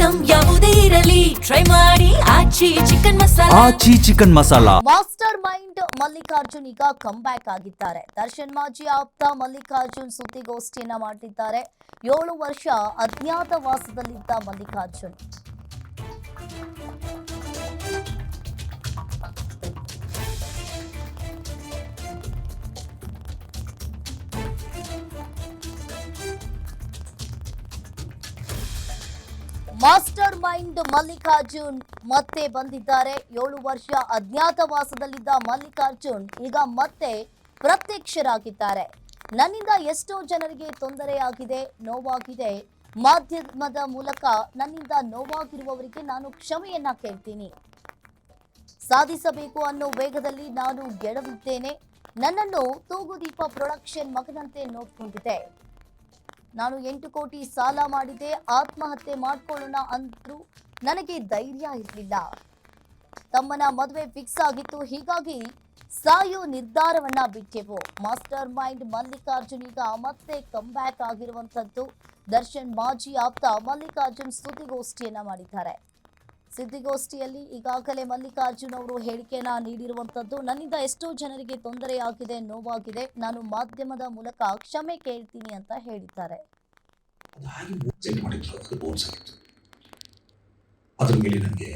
Item ಯಾವುದೇ ಇರಲಿ try ಮಾಡಿ Aachi chicken masala. Mastermind Mallikarjun ಈಗ ಕಮ್ ಬ್ಯಾಕ್ ಆಗಿದ್ದಾರೆ. ದರ್ಶನ್ ಮಾಜಿ ಆಪ್ತ ಮಲ್ಲಿಕಾರ್ಜುನ್ ಸುದ್ದಿಗೋಷ್ಠಿಯನ್ನ ಮಾಡಿದ್ದಾರೆ. 7 ವರ್ಷ ಅಜ್ಞಾತವಾಸದಲ್ಲಿದ್ದ ಮಲ್ಲಿಕಾರ್ಜುನ್ ಮಾಸ್ಟರ್ ಮೈಂಡ್ ಮಲ್ಲಿಕಾರ್ಜುನ್ ಮತ್ತೆ ಬಂದಿದ್ದಾರೆ. 7 ವರ್ಷ ಅಜ್ಞಾತವಾಸದಲ್ಲಿದ್ದ ಮಲ್ಲಿಕಾರ್ಜುನ್ ಈಗ ಮತ್ತೆ ಪ್ರತ್ಯಕ್ಷರಾಗಿದ್ದಾರೆ. ನನ್ನಿಂದ ಎಷ್ಟೋ ಜನರಿಗೆ ತೊಂದರೆಯಾಗಿದೆ, ನೋವಾಗಿದೆ. ಮಾಧ್ಯಮದ ಮೂಲಕ ನನ್ನಿಂದ ನೋವಾಗಿರುವವರಿಗೆ ನಾನು ಕ್ಷಮೆಯನ್ನ ಕೇಳ್ತೀನಿ. ಸಾಧಿಸಬೇಕು ಅನ್ನೋ ವೇಗದಲ್ಲಿ ನಾನು ಗೆಡವಿದ್ದೇನೆ. ನನ್ನನ್ನು ತೂಗುದೀಪ ಪ್ರೊಡಕ್ಷನ್ ಮಗನಂತೆ ನೋಡ್ಕೊಂಡಿದೆ. ನಾನು 8 ಕೋಟಿ ಸಾಲ ಮಾಡಿದೆ, ಆತ್ಮಹತ್ಯೆ ಮಾಡ್ಕೊಳ್ಳೋಣ ಅಂದ್ರೂ ನನಗೆ ಧೈರ್ಯ ಇರಲಿಲ್ಲ. ತಮ್ಮನ ಮದುವೆ ಫಿಕ್ಸ್ ಆಗಿತ್ತು, ಹೀಗಾಗಿ ಸಾಯೋ ನಿರ್ಧಾರವನ್ನ ಬಿಟ್ಟೆವು. ಮಾಸ್ಟರ್ ಮೈಂಡ್ ಮಲ್ಲಿಕಾರ್ಜುನ್ ಈಗ ಮತ್ತೆ ಕಮ್ ಬ್ಯಾಕ್ ಆಗಿರುವಂತದ್ದು. ದರ್ಶನ್ ಮಾಜಿ ಆಪ್ತ ಮಲ್ಲಿಕಾರ್ಜುನ್ ಸುದ್ದಿಗೋಷ್ಠಿಯನ್ನ ಮಾಡಿದ್ದಾರೆ. ಸುದ್ದಿಗೋಷ್ಠಿಯಲ್ಲಿ ಈಗಾಗಲೇ ಮಲ್ಲಿಕಾರ್ಜುನ್ ಅವರು ಹೇಳಿಕೆಯನ್ನ ನೀಡಿರುವಂತದ್ದು. ನನ್ನಿಂದ ಎಷ್ಟೋ ಜನರಿಗೆ ತೊಂದರೆಯಾಗಿದೆ, ನೋವಾಗಿದೆ. ನಾನು ಮಾಧ್ಯಮದ ಮೂಲಕ ಕ್ಷಮೆ ಕೇಳ್ತೀನಿ ಅಂತ ಹೇಳಿದ್ದಾರೆ. ಅದರ ಮೇಲೆ ನನಗೆ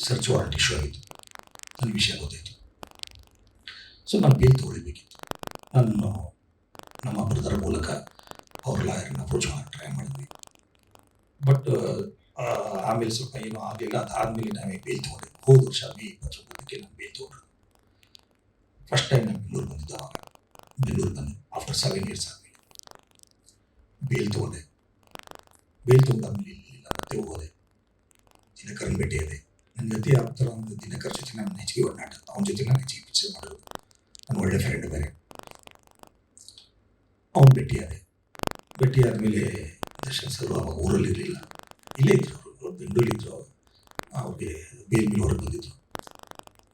ಸರ್ಚ್ ವಾರೆಂಟ್ ಇಶ್ಯೂ ಆಗಿತ್ತು. ನನ್ನ ವಿಷಯ ಗೊತ್ತಾಯಿತು. ಸೊ ನಾನು ಬೇಲ್ ತೊಗೊಳ್ಬೇಕಿತ್ತು. ನಾನು ನಮ್ಮ ಬ್ರದರ್ ಮೂಲಕ ಅವ್ರ ಲಾಯರ್ನ ಅಪ್ರೋಚ್ ಮಾಡೋಕ್ಕೆ ಟ್ರೈ ಮಾಡಿದ್ವಿ. ಬಟ್ ಆಮೇಲೆ ಸ್ವಲ್ಪ ಏನೂ ಆಗಲಿಲ್ಲ. ಅದಾದಮೇಲೆ ನಾವೇ ಬೇಲ್ ತೊಗೊಂಡೆ. ಹೋದ ವರ್ಷ ಮೇ 29ಕ್ಕೆ ನಾನು ಬೇಲ್ ತೊಗೊಂಡ್ರು. ಫಸ್ಟ್ ಟೈಮ್ ನಾನು ಬೆಂಗಳೂರು ಬಂದಿದ್ದೆ. ಆವಾಗ ಬೆಂಗಳೂರು ಬಂದು ಆಫ್ಟರ್ 7 ಇಯರ್ಸ್ ಆದಮೇಲೆ ಬೇಲ್ ತೊಗೊಂಡೆ. ಬೇಲ್ ತೊಗೊಂಡಾದ್ಮೇಲೆ ಇಲ್ಲಿ ಮತ್ತೆ ಹೋದೆ. ದಿನಕರನ್ ಭೇಟಿ ಇದೆ. ನನ್ನ ಜೊತೆ ಆಗ್ತಾರ ಒಂದು ದಿನಕರ್ ಜೊತೆ ನಾನು ಹೆಚ್ಚಿಗೆ ಒಡನಾಟ. ಅವನ ಜೊತೆ ನಾನು ಹೆಚ್ಚಿಗೆ ಪಿಕ್ಚರ್ ಮಾಡೋದು. ನನ್ನ ಒಳ್ಳೆ ಫ್ರೆಂಡ್ ಬೇರೆ. ಅವನು ಭೇಟಿಯಾದೆ. ಭೇಟಿಯಾದಮೇಲೆ ದರ್ಶನ್ ಸರ್ ಅವಾಗ ಊರಲ್ಲಿ ಇರಲಿಲ್ಲ, ಇಲ್ಲೇ ಇದ್ರು. ಅವರು ಬೆಂಗಳೂರಿದ್ರು. ಅವ್ರಿಗೆ ಬೇಲ್ ಮೇಲೆ ಹೊರಗೆ ಬಂದಿದ್ರು.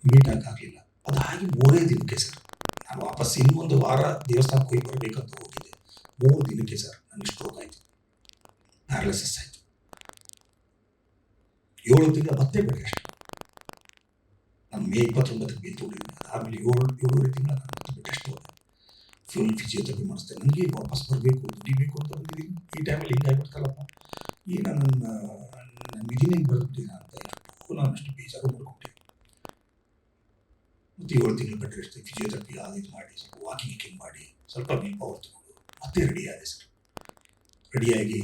ಮೀಟ್ ಆಗಲಿಲ್ಲ. ಅದು ಹಾಗೆ 3 ದಿನಕ್ಕೆ ಸರ್ ನಾನು ವಾಪಸ್ ಇನ್ನೊಂದು ವಾರ ದೇವಸ್ಥಾನಕ್ಕೆ ಹೋಗಿ ಬರಬೇಕಂತ ಹೋಗಿದ್ದೆ. 3 ದಿನಕ್ಕೆ ಸರ್ ನನಗೆ ಸ್ಟ್ರೋಕ್ ಆಯಿತು, ಪ್ಯಾರಲಿಸಿಸ್ ಆಯಿತು. 7 ತಿಂಗಳ ಮತ್ತೆ ಬೇಡ ಅಷ್ಟೇ. ನಾನು ಮೇ 29ಕ್ಕೆ ಬೇಲ್ ತೊಗೊಂಡಿದ್ದೀನಿ. ಆಮೇಲೆ 7 ತಿಂಗಳ ನಾನು ಮತ್ತೆ ಬಿಟ್ಟಷ್ಟು ಹೋದೆ. ಫುಲ್ ಫಿಸಿಯೋಥೆರಪಿ ಮಾಡಿಸ್ತೇನೆ. ನನಗೆ ವಾಪಸ್ ಬರಬೇಕು, ದುಡಿಬೇಕು ಅಂತ ಬಂದಿದ್ದೀನಿ. ಈ ಟೈಮಲ್ಲಿ ಹಿಂಗಾಗ್ಬಿಡ್ತಲ್ಲಪ್ಪ, ಈಗ ನನ್ನ ನಿಧಿನೇ ಬರೆದ್ಬಿಟ್ಟಿದ್ದೀನಿ ಅಂತ ಎಲ್ಲರಿಗೂ ನಾನು ಅಷ್ಟು ಬೇಜಾರು ಮಾಡ್ಕೊಟ್ಟೆ. ಮತ್ತು 7 ತಿಂಗಳು ಬೆಡ್ ರೆಸ್ಟ್, ಫಿಸಿಯೋಥೆರಪಿ ಇದು ಮಾಡಿ, ಸ್ವಲ್ಪ ವಾಕಿಂಗ್ ಮಾಡಿ, ಸ್ವಲ್ಪ ವಿಲ್ ಪವರ್ ತಗೊಂಡು ಮತ್ತೆ ರೆಡಿ ಆದೆ ಸರ್. ರೆಡಿಯಾಗಿ